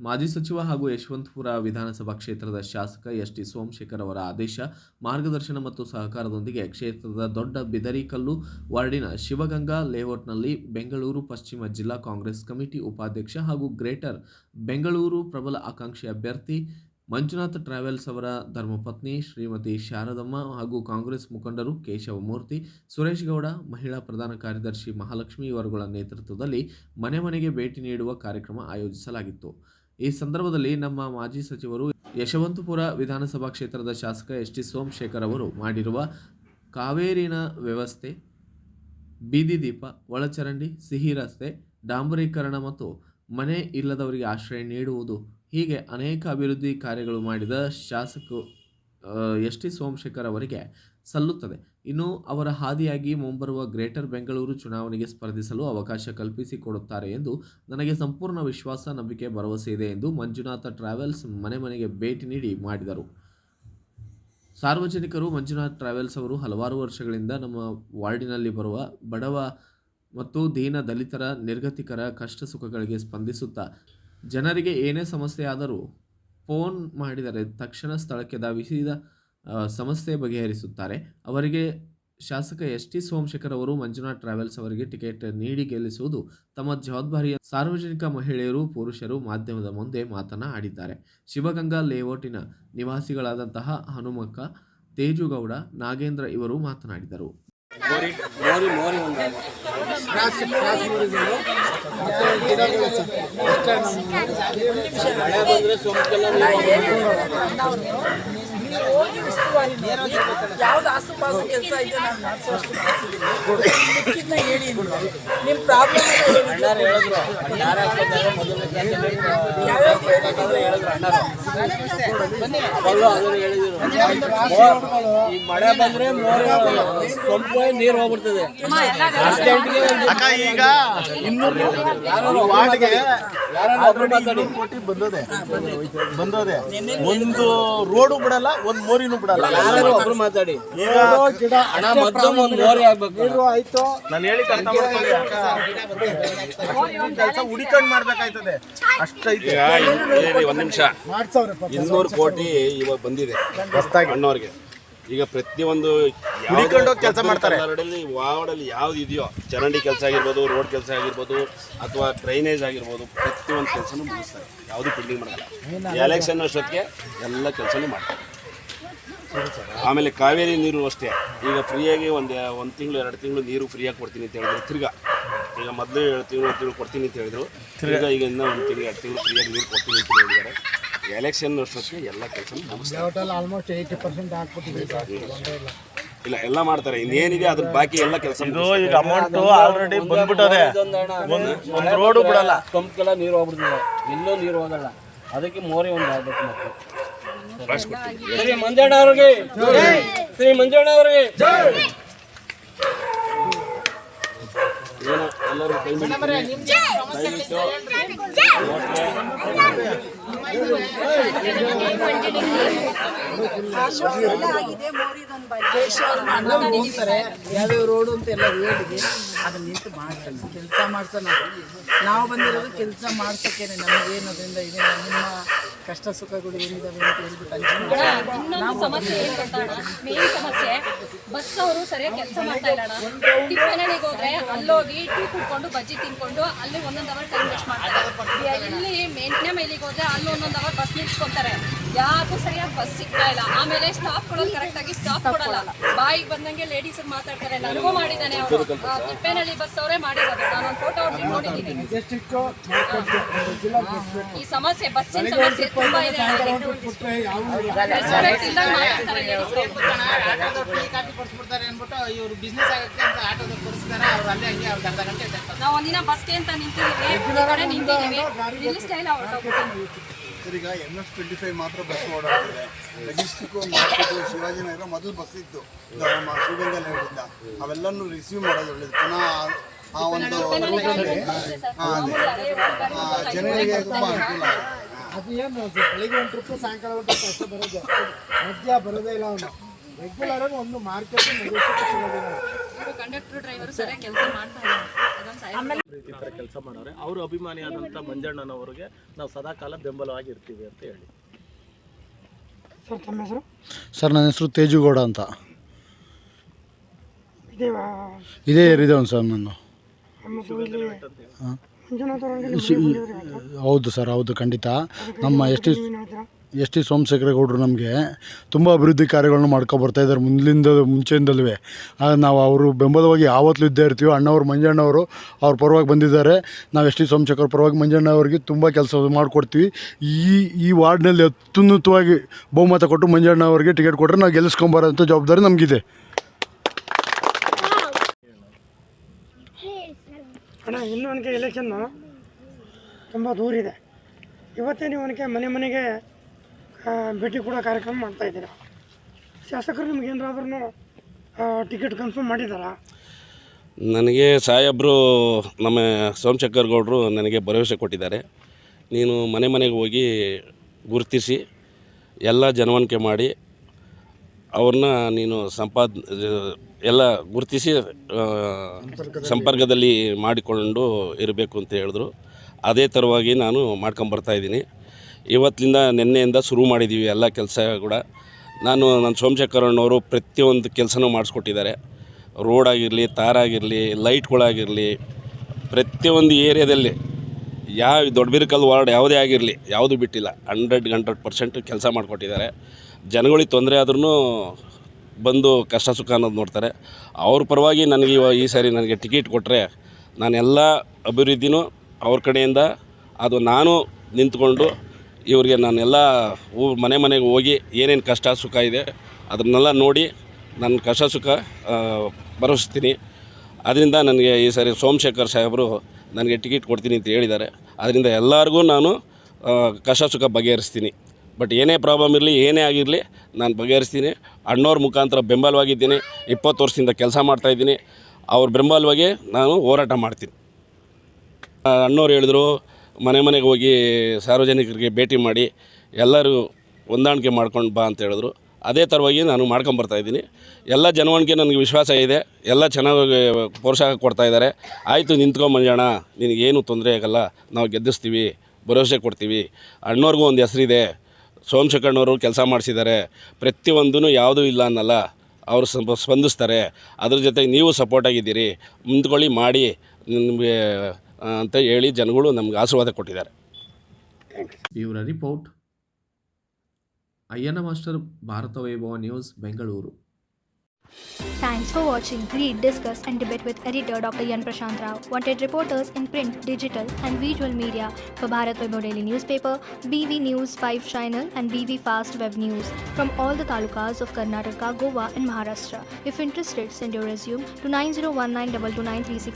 ಮಾಜಿ ಸಚಿವ ಹಾಗೂ ಯಶವಂತಪುರ ವಿಧಾನಸಭಾ ಕ್ಷೇತ್ರದ ಶಾಸಕ ಎಸ್ ಟಿ ಸೋಮಶೇಖರ್ ಅವರ ಆದೇಶ, ಮಾರ್ಗದರ್ಶನ ಮತ್ತು ಸಹಕಾರದೊಂದಿಗೆ ಕ್ಷೇತ್ರದ ದೊಡ್ಡ ಬಿದರಿಕಲ್ಲು ವಾರ್ಡಿನ ಶಿವಗಂಗಾ ಲೇಔಟ್ನಲ್ಲಿ ಬೆಂಗಳೂರು ಪಶ್ಚಿಮ ಜಿಲ್ಲಾ ಕಾಂಗ್ರೆಸ್ ಕಮಿಟಿ ಉಪಾಧ್ಯಕ್ಷ ಹಾಗೂ ಗ್ರೇಟರ್ ಬೆಂಗಳೂರು ಪ್ರಬಲ ಆಕಾಂಕ್ಷಿ ಅಭ್ಯರ್ಥಿ ಮಂಜುನಾಥ ಟ್ರಾವೆಲ್ಸ್ ಅವರ ಧರ್ಮಪತ್ನಿ ಶ್ರೀಮತಿ ಶಾರದಮ್ಮ ಹಾಗೂ ಕಾಂಗ್ರೆಸ್ ಮುಖಂಡರು ಕೇಶವಮೂರ್ತಿ, ಸುರೇಶ್ ಗೌಡ, ಮಹಿಳಾ ಪ್ರಧಾನ ಕಾರ್ಯದರ್ಶಿ ಮಹಾಲಕ್ಷ್ಮಿ ಇವರುಗಳ ನೇತೃತ್ವದಲ್ಲಿ ಮನೆ ಮನೆಗೆ ಭೇಟಿ ನೀಡುವ ಕಾರ್ಯಕ್ರಮ ಆಯೋಜಿಸಲಾಗಿತ್ತು. ಈ ಸಂದರ್ಭದಲ್ಲಿ ನಮ್ಮ ಮಾಜಿ ಸಚಿವರು ಯಶವಂತಪುರ ವಿಧಾನಸಭಾ ಕ್ಷೇತ್ರದ ಶಾಸಕ ಎಸ್ ಟಿ ಸೋಮಶೇಖರ್ ಅವರು ಮಾಡಿರುವ ಕಾವೇರಿನ ವ್ಯವಸ್ಥೆ, ಬೀದಿ ದೀಪ, ಒಳಚರಂಡಿ, ಸಿಹಿ ರಸ್ತೆ, ಡಾಂಬರೀಕರಣ ಮತ್ತು ಮನೆ ಇಲ್ಲದವರಿಗೆ ಆಶ್ರಯ ನೀಡುವುದು ಹೀಗೆ ಅನೇಕ ಅಭಿವೃದ್ಧಿ ಕಾರ್ಯಗಳು ಮಾಡಿದ ಶಾಸಕ ಎಸ್ ಟಿ ಸೋಮಶೇಖರ್ ಅವರಿಗೆ ಸಲ್ಲುತ್ತದೆ. ಇನ್ನು ಅವರ ಹಾದಿಯಾಗಿ ಮುಂಬರುವ ಗ್ರೇಟರ್ ಬೆಂಗಳೂರು ಚುನಾವಣೆಗೆ ಸ್ಪರ್ಧಿಸಲು ಅವಕಾಶ ಕಲ್ಪಿಸಿಕೊಡುತ್ತಾರೆ ಎಂದು ನನಗೆ ಸಂಪೂರ್ಣ ವಿಶ್ವಾಸ, ನಂಬಿಕೆ, ಭರವಸೆ ಇದೆ ಎಂದು ಮಂಜುನಾಥ ಟ್ರಾವೆಲ್ಸ್ ಮನೆ ಮನೆಗೆ ಭೇಟಿ ನೀಡಿ ಮಾಡಿದರು. ಸಾರ್ವಜನಿಕರು ಮಂಜುನಾಥ್ ಟ್ರಾವೆಲ್ಸ್ ಅವರು ಹಲವಾರು ವರ್ಷಗಳಿಂದ ನಮ್ಮ ವಾರ್ಡಿನಲ್ಲಿ ಬರುವ ಬಡವ ಮತ್ತು ದೀನ ದಲಿತರ, ನಿರ್ಗತಿಕರ ಕಷ್ಟ ಸುಖಗಳಿಗೆ ಸ್ಪಂದಿಸುತ್ತಾ ಜನರಿಗೆ ಏನೇ ಸಮಸ್ಯೆ ಆದರೂ ಫೋನ್ ಮಾಡಿದರೆ ತಕ್ಷಣ ಸ್ಥಳಕ್ಕೆ ಧಾವಿಸಿದ ಸಮಸ್ಯೆ ಬಗೆಹರಿಸುತ್ತಾರೆ. ಅವರಿಗೆ ಶಾಸಕ ಎಸ್ ಟಿ ಸೋಮಶೇಖರ್ ಅವರು ಮಂಜುನಾಥ್ ಟ್ರಾವೆಲ್ಸ್ ಅವರಿಗೆ ಟಿಕೆಟ್ ನೀಡಿ ಗೆಲ್ಲಿಸುವುದು ತಮ್ಮ ಜವಾಬ್ದಾರಿಯ ಸಾರ್ವಜನಿಕ ಮಹಿಳೆಯರು, ಪುರುಷರು ಮಾಧ್ಯಮದ ಮುಂದೆ ಮಾತನಾಡಿದ್ದಾರೆ. ಶಿವಗಂಗಾ ಲೇಔಟಿನ ನಿವಾಸಿಗಳಾದಂತಹ ಹನುಮಕ್ಕ, ತೇಜುಗೌಡ, ನಾಗೇಂದ್ರ ಇವರು ಮಾತನಾಡಿದರು. ಯಾವ್ದು ಆಸುಪಾಸು ಕೆಲಸ ಇದೆ ನಾನು ಮಾಡಿಸುವಷ್ಟು ಮಾಡಿಸಿದ್ದೀನಿ. ಹೇಳಿ ನಿಮ್ಮ ಪ್ರಾಬ್ಲಮ್ ಮಳೆ ಬಂದ್ರೆ ನೀರು ಹೋಗ್ಬಿಡ್ತದೆ. ಈಗ 200 ಕೋಟಿ ಬಂದೋದೆ ಒಂದು ರೋಡು ಬಿಡಲ್ಲ, ಒಂದು ಮೋರಿನೂ ಬಿಡಲ್ಲ. ಒಬ್ರು ಮಾತಾಡಿ. ಹಣ ಮೊದಲು ಒಂದು ಮೋರಿ ಆಗ್ಬೇಕು. ನಾನು ಹೇಳಿ ಕೆಲಸ ಹುಡಿಕೊಂಡು ಮಾಡ್ಬೇಕಾಯ್ತದೆ. ಅಷ್ಟೈತೆ. ಒಂದ್ ನಿಮಿಷ. 200 ಕೋಟಿ ಇವಾಗ ಬಂದಿದೆ ಅಣ್ಣವ್ರಿಗೆ. ಈಗ ಪ್ರತಿಯೊಂದು ಕೆಲಸ ಮಾಡ್ತಾರೆ. ವಾರ್ಡಲ್ಲಿ ಯಾವ್ದು ಇದೆಯೋ, ಚರಂಡಿ ಕೆಲಸ ಆಗಿರ್ಬೋದು, ರೋಡ್ ಕೆಲಸ ಆಗಿರ್ಬೋದು, ಅಥವಾ ಡ್ರೈನೇಜ್ ಆಗಿರ್ಬೋದು, ಪ್ರತಿಯೊಂದು ಕೆಲಸನೂ ಮುಗಿಸ್ತಾರೆ. ಯಾವುದು ಪೆಂಡಿಂಗ್ ಮಾಡಲ್ಲ. ಎಲೆಕ್ಷನ್ ಅಷ್ಟೊತ್ತಿಗೆ ಎಲ್ಲ ಕೆಲಸನೂ ಮಾಡ್ತಾರೆ. ಆಮೇಲೆ ಕಾವೇರಿ ನೀರು ಅಷ್ಟೇ. ಈಗ ಫ್ರೀಯಾಗಿ ಒಂದು ತಿಂಗಳು 2 ತಿಂಗಳು ನೀರು ಫ್ರೀಯಾಗಿ ಕೊಡ್ತೀನಿ ಅಂತ ಹೇಳಿದ್ರು. ತಿರ್ಗಾ ಈಗ ಮೊದಲು 1 ತಿಂಗಳು ಕೊಡ್ತೀನಿ ಅಂತ ಹೇಳಿದ್ರು. ತಿರ್ಗಾ ಈಗ ಇನ್ನೂ 1 ತಿಂಗಳು 2 ತಿಂಗಳು ಫ್ರೀಯಾಗಿ ನೀರು ಕೊಡ್ತೀನಿ ಅಂತ ಹೇಳಿದ್ದಾರೆ. ಎಲೆಕ್ಷನ್ ಅಷ್ಟೊತ್ತಿಗೆ ಎಲ್ಲ ಕೆಲಸ ಆಲ್ಮೋಸ್ಟ್ 80% ಇಲ್ಲ, ಎಲ್ಲ ಮಾಡ್ತಾರೆ. ಇನ್ನೇನಿದೆ ಅದ್ರ ಬಾಕಿ ಎಲ್ಲ ಕೆಲಸ. ಈಗ ಅಮೌಂಟ್ ಆಲ್ರೆಡಿ ಬಂದ್ಬಿಟ್ಟದೆ. ಒಂದು ರೋಡು ಬಿಡಲ್ಲ. ಕಂಪ್ಗೆಲ್ಲ ನೀರು ಹೋಗ್ಬಿಡ್ತದೆ. ಇನ್ನೂ ನೀರು ಹೋಗಲ್ಲ. ಅದಕ್ಕೆ ಮೋರಿ ಒಂದು ಆಗ್ಬೇಕು. ಶ್ರೀ ಮಂಜಣ್ಣ ಅವ್ರಿಗೆ, ಶ್ರೀ ಮಂಜಣ್ಣ ಅವ್ರಿಗೆ ಏನೋ ಎಲ್ಲರೂ ಕೈ ಹೋಗ್ತಾರೆ. ಯಾವ್ಯಾವ ರೋಡು ಅಂತ ಎಲ್ಲ ಹೇಳಿದೆ. ಅದನ್ನ ನಿಂತು ಮಾಡ್ಸೋಣ, ಕೆಲಸ ಮಾಡ್ಸೋಣ. ನಾವು ಬಂದಿರೋದು ಕೆಲಸ ಮಾಡ್ಸೋಕ್ಕೇನೆ. ನಮಗೇನು ಅದರಿಂದ ಇದೆ, ನಿಮ್ಮ ಕಷ್ಟ ಸುಖಗಳು ಏನಿದಾವೆ ಅಂತ ಹೇಳ್ಬಿಟ್ಟು ಇನ್ನೊಂದು ಸಮಸ್ಯೆ ಏನು ಗೊತ್ತಾಣ, ಮೇನ್ ಸಮಸ್ಯೆ ಬಸ್ ಅವರು ಸರಿಯಾಗಿ ಕೆಲಸ ಮಾಡ್ತಾ ಇಲ್ಲ. ಟಿಪ್ಪನಳ್ಳಿಗೆ ಹೋದ್ರೆ ಅಲ್ಲೋಗಿ ಟೀ ಕುಡ್ಕೊಂಡು ಬಜ್ಜಿ ತಿನ್ಕೊಂಡು ಅಲ್ಲಿ 1 ಅವರ್ ಟೈಮ್ ವೇಸ್ಟ್ ಮಾಡ್ತಾರೆ. ಇಲ್ಲಿ ಮೇಂಟ್ನೆ ಮೈಲಿಗೆ ಹೋದ್ರೆ ಅಲ್ಲಿ 1 ಅವರ್ ಬಸ್ ನಿಲ್ಸ್ಕೊತಾರೆ. ಯಾರಿಗೂ ಸರಿಯಾಗಿ ಬಸ್ ಸಿಗ್ತಾ ಇಲ್ಲ. ಆಮೇಲೆ ಸ್ಟಾಪ್ ಕೊಡೋದು ಕರೆಕ್ಟಾಗಿ ಸ್ಟಾಪ್ ಕೊಡಲ್ಲ. ಬಾಯಿಗೆ ಬಂದಂಗೆ ಲೇಡೀಸ್ ಮಾತಾಡ್ತಾರೆ. ನನಗೂ ಮಾಡಿದ್ದಾನೆ ಅವರು. ತಿಪ್ಪೇನಹಳ್ಳಿ ಬಸ್ ಅವರೇ ಮಾಡಿರೋದು. ನಾನೊಂದು ಫೋಟೋ ಅವ್ರಿಗೆ ನೋಡಿದ್ದೀನಿ. ಈ ಸಮಸ್ಯೆ, ಬಸ್ಸಿನ ಸಮಸ್ಯೆ ತುಂಬಾ ಇದೆ. ನಾವು ಒಂದಿನ ಬಸ್ಗೆ ಅಂತ ನಿಂತಿದ್ದೀವಿ. ನಿಲ್ಲಿಸ್ತಾ ಇಲ್ಲ. ಈಗ NS-25 ಮಾತ್ರ ಬಸ್ ಓಡಾಡ್ತದೆ. ಮೆಜೆಸ್ಟಿಕ್ಕು, ಮಾರ್ಕೆಟು, ಶಿವಾಜಿನಗರ ಮೊದಲು ಬಸ್ ಇತ್ತು ಶಿವಗಂಗಾ ಲೇಔಟಿಂದ. ಅವೆಲ್ಲನೂ ರಿಸೀವ್ ಮಾಡೋದು ಒಳ್ಳೇದು. ಪುನಃ ಆ ಒಂದು ರೂಟಲ್ಲಿ ಜನರಿಗೆ ತುಂಬ ಅನುಕೂಲ ಆಗುತ್ತೆ. ಅದು ಏನು ಬೆಳಿಗ್ಗೆ 1 ಟ್ರಿಪ್ಪು, ಸಾಯಂಕಾಲ 1 ಟ್ರಿಪ್ ಅಷ್ಟೇ ಬರೋದು. ಮಧ್ಯ ಬರೋದೇ ಇಲ್ಲ. ಅವನು ರೆಗ್ಯುಲರ್ ಆಗಿ ಒಂದು ಮಾರ್ಕೆಟ್ ಕಂಡಕ್ಟರ್ ಡ್ರೈವರ್ ಸರಿಯಾಗಿ ಕೆಲಸ ಮಾಡ್ತಾ ಇಲ್ಲ. ಈ ಥರ ಕೆಲಸ ಮಾಡೋರೆ ಅವರು ಅಭಿಮಾನಿಯಾದಂಥ ಮಂಜಣ್ಣನವರಿಗೆ ನಾವು ಸದಾಕಾಲ ಬೆಂಬಲವಾಗಿರ್ತೀವಿ ಅಂತ ಹೇಳಿ. ಸರ್ ತಮ್ಮ ಹೆಸರು? ಸರ್ ನನ್ನ ಹೆಸರು ತೇಜುಗೌಡ ಅಂತ. ಇದೇ ಏರಿದವನು ಸರ್ ನಾನು. ಹೌದು ಸರ್, ಹೌದು, ಖಂಡಿತ. ನಮ್ಮ ಎಸ್ ಟಿ ಸೋಮಶೇಖರಗೌಡರು ನಮಗೆ ತುಂಬ ಅಭಿವೃದ್ಧಿ ಕಾರ್ಯಗಳನ್ನು ಮಾಡ್ಕೊಬರ್ತಾಯಿದ್ದಾರೆ ಮುಂಚೆಯಿಂದಲೂ. ನಾವು ಅವರು ಬೆಂಬಲವಾಗಿ ಯಾವತ್ತೂ ಇದ್ದೇ ಇರ್ತೀವಿ. ಅಣ್ಣವರು ಮಂಜಣ್ಣವರು ಅವ್ರ ಪರವಾಗಿ ಬಂದಿದ್ದಾರೆ. ನಾವು ಎಸ್ ಟಿ ಸೋಮಶೇಖರ್ ಪರವಾಗಿ ಮಂಜಣ್ಣವ್ರಿಗೆ ತುಂಬ ಕೆಲಸ ಮಾಡಿಕೊಡ್ತೀವಿ. ಈ ವಾರ್ಡ್ನಲ್ಲಿ ಅತ್ಯುನ್ನತವಾಗಿ ಬಹುಮತ ಕೊಟ್ಟು ಮಂಜಣ್ಣವ್ರಿಗೆ ಟಿಕೆಟ್ ಕೊಟ್ಟರೆ ನಾವು ಗೆಲ್ಲಿಸ್ಕೊಂಬರೋಂಥ ಜವಾಬ್ದಾರಿ ನಮಗಿದೆ. ಅಣ್ಣ, ಇನ್ನೂ ನನಗೆ ಎಲೆಕ್ಷನ್ನು ತುಂಬ ದೂರ ಇದೆ. ಇವತ್ತೇ ನೀವು ನನಗೆ ಮನೆಗೆ ಭೇಟಿ ಕೊಡೋ ಕಾರ್ಯಕ್ರಮ ಮಾಡ್ತಾಯಿದ್ದೀರಾ. ಶಾಸಕರು ನಿಮ್ಗೆ ಏನಾದ್ರೂ ಟಿಕೆಟ್ ಕನ್ಫರ್ಮ್ ಮಾಡಿದ್ದಾರಾ? ನನಗೆ ಸಾಹೇಬರು ನಮ್ಮ ಸೋಮಶೇಖರ್ ಗೌಡರು ನನಗೆ ಭರವಸೆ ಕೊಟ್ಟಿದ್ದಾರೆ. ನೀನು ಮನೆಗೆ ಹೋಗಿ ಗುರುತಿಸಿ ಎಲ್ಲ ಜನವರಿಕೆ ಮಾಡಿ ಅವ್ರನ್ನ ನೀನು ಎಲ್ಲ ಗುರುತಿಸಿ ಸಂಪರ್ಕದಲ್ಲಿ ಮಾಡಿಕೊಂಡು ಇರಬೇಕು ಅಂತ ಹೇಳಿದ್ರು. ಅದೇ ಥರವಾಗಿ ನಾನು ಮಾಡ್ಕೊಂಬರ್ತಾಯಿದ್ದೀನಿ. ಇವತ್ತಿಂದ ನಿನ್ನೆಯಿಂದ ಶುರು ಮಾಡಿದ್ದೀವಿ ಎಲ್ಲ ಕೆಲಸ ಕೂಡ. ನನ್ನ ಸೋಮಶೇಖರಣ್ಣವರು ಪ್ರತಿಯೊಂದು ಕೆಲಸನೂ ಮಾಡಿಸ್ಕೊಟ್ಟಿದ್ದಾರೆ. ರೋಡ್ ಆಗಿರಲಿ, ತಾರಾಗಿರಲಿ, ಲೈಟ್ಗಳಾಗಿರಲಿ, ಪ್ರತಿಯೊಂದು ಏರಿಯಾದಲ್ಲಿ ದೊಡ್ಡಬಿರ್ಕಲ್ ವಾರ್ಡ್ ಯಾವುದೇ ಆಗಿರಲಿ ಯಾವುದೂ ಬಿಟ್ಟಿಲ್ಲ. 100% ಕೆಲಸ ಮಾಡಿಕೊಟ್ಟಿದ್ದಾರೆ. ಜನಗಳಿಗೆ ತೊಂದರೆ ಆದ್ರೂ ಬಂದು ಕಷ್ಟ ಸುಖ ಅನ್ನೋದು ನೋಡ್ತಾರೆ. ಅವ್ರ ಪರವಾಗಿ ನನಗೆ ಈ ಸಾರಿ ನನಗೆ ಟಿಕೆಟ್ ಕೊಟ್ಟರೆ ನಾನೆಲ್ಲ ಅಭಿವೃದ್ಧಿನೂ ಅವ್ರ ಕಡೆಯಿಂದ ಅದು ನಾನು ನಿಂತ್ಕೊಂಡು ಇವ್ರಿಗೆ ನಾನೆಲ್ಲ ಮನೆಗೆ ಹೋಗಿ ಏನೇನು ಕಷ್ಟ ಸುಖ ಇದೆ ಅದನ್ನೆಲ್ಲ ನೋಡಿ ನನ್ನ ಕಷ್ಟ ಸುಖ ಭರವಹಿಸ್ತೀನಿ. ಅದರಿಂದ ನನಗೆ ಈ ಸಾರಿ ಸೋಮಶೇಖರ್ ಸಾಹೇಬರು ನನಗೆ ಟಿಕೆಟ್ ಕೊಡ್ತೀನಿ ಅಂತ ಹೇಳಿದ್ದಾರೆ. ಅದರಿಂದ ಎಲ್ಲರಿಗೂ ನಾನು ಕಷ್ಟ ಸುಖ ಬಗೆಹರಿಸ್ತೀನಿ. ಬಟ್ ಏನೇ ಪ್ರಾಬ್ಲಮ್ ಇರಲಿ, ಏನೇ ಆಗಿರಲಿ, ನಾನು ಬಗೆಹರಿಸ್ತೀನಿ. ಅಣ್ಣವ್ರ ಮುಖಾಂತರ ಬೆಂಬಲವಾಗಿದ್ದೀನಿ. 20 ವರ್ಷದಿಂದ ಕೆಲಸ ಮಾಡ್ತಾಯಿದ್ದೀನಿ. ಅವ್ರ ಬೆಂಬಲವಾಗಿ ನಾನು ಹೋರಾಟ ಮಾಡ್ತೀನಿ. ಅಣ್ಣವ್ರು ಹೇಳಿದ್ರು ಮನೆಗೆ ಹೋಗಿ ಸಾರ್ವಜನಿಕರಿಗೆ ಭೇಟಿ ಮಾಡಿ ಎಲ್ಲರೂ ಹೊಂದಾಣಿಕೆ ಮಾಡ್ಕೊಂಡು ಬಾ ಅಂತ ಹೇಳಿದ್ರು. ಅದೇ ಥರವಾಗಿ ನಾನು ಮಾಡ್ಕೊಂಬರ್ತಾಯಿದ್ದೀನಿ. ಎಲ್ಲ ಜನವಣಿಗೆ ನನಗೆ ವಿಶ್ವಾಸ ಇದೆ. ಎಲ್ಲ ಚೆನ್ನಾಗಿ ಪ್ರೋತ್ಸಾಹ ಕೊಡ್ತಾಯಿದ್ದಾರೆ. ಆಯಿತು ನಿಂತ್ಕೊಂಬಂಜೋಣ, ನಿನಗೇನು ತೊಂದರೆ ಆಗಲ್ಲ, ನಾವು ಗೆದ್ದಿಸ್ತೀವಿ, ಭರವಸೆ ಕೊಡ್ತೀವಿ. ಅಣ್ಣವ್ರಿಗೂ ಒಂದು ಹೆಸರಿದೆ. ಸೋಮಶೇಖರಣ್ಣವರು ಕೆಲಸ ಮಾಡಿಸಿದ್ದಾರೆ. ಪ್ರತಿಯೊಂದೂ ಯಾವುದೂ ಇಲ್ಲ ಅನ್ನಲ್ಲ, ಅವರು ಸ್ಪಂದಿಸ್ತಾರೆ. ಅದ್ರ ಜೊತೆಗೆ ನೀವು ಸಪೋರ್ಟಾಗಿದ್ದೀರಿ, ಮುಂದ್ಕೊಳ್ಳಿ, ಮಾಡಿ ನಿಮಗೆ ಅಂತ ಹೇಳಿ ಜನಗಳು ನಮ್ಗೆ ಆಶೀರ್ವಾದ ಕೊಟ್ಟಿದ್ದಾರೆ. ಇವರ ರಿಪೋರ್ಟ್ ಅಯ್ಯನ ಮಾಸ್ಟರ್, ಭಾರತ ವೈಭವ news, Bengaluru. Thanks for watching. Read, discuss and debate with editor Dr. Yan Prashant Rao. Wanted reporters in print, digital and visual media for Bharat Vaibhav Daily Newspaper, BV News 5 Channel and BV Fast Web News from all the talukas of Karnataka, Goa and Maharashtra. If interested, send your resume to 9019229369